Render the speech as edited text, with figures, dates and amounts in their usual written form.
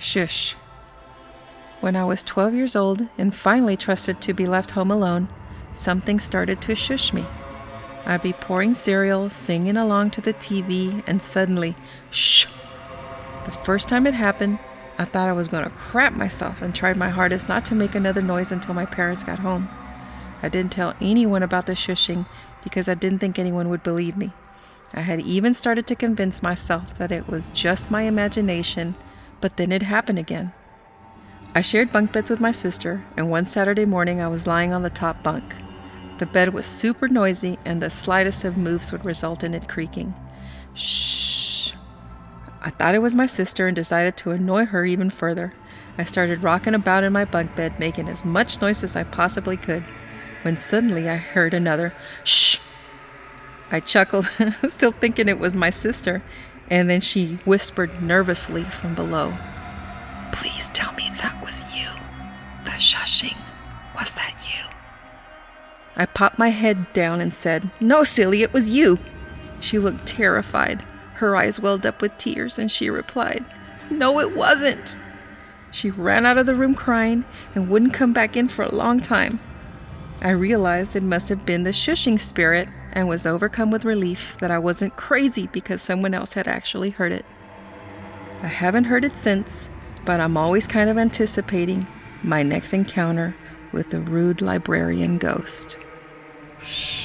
Shush. When I was 12 years old and finally trusted to be left home alone, something started to shush me. I'd be pouring cereal, singing along to the TV, and suddenly, shh! The first time it happened, I thought I was going to crap myself and tried my hardest not to make another noise until my parents got home. I didn't tell anyone about the shushing because I didn't think anyone would believe me. I had even started to convince myself that it was just my imagination, but then it happened again. I shared bunk beds with my sister, and one Saturday morning I was lying on the top bunk. The bed was super noisy, and the slightest of moves would result in it creaking. Shh! I thought it was my sister and decided to annoy her even further. I started rocking about in my bunk bed, making as much noise as I possibly could, when suddenly I heard another shh! I chuckled, still thinking it was my sister, and then she whispered nervously from below, "Please tell me that was you. The shushing. Was that you?" I popped my head down and said, "No, silly, it was you." She looked terrified. Her eyes welled up with tears, and she replied, "No, it wasn't." She ran out of the room crying and wouldn't come back in for a long time. I realized it must have been the shushing spirit and was overcome with relief that I wasn't crazy because someone else had actually heard it. I haven't heard it since, but I'm always kind of anticipating my next encounter with the rude librarian ghost. Shh.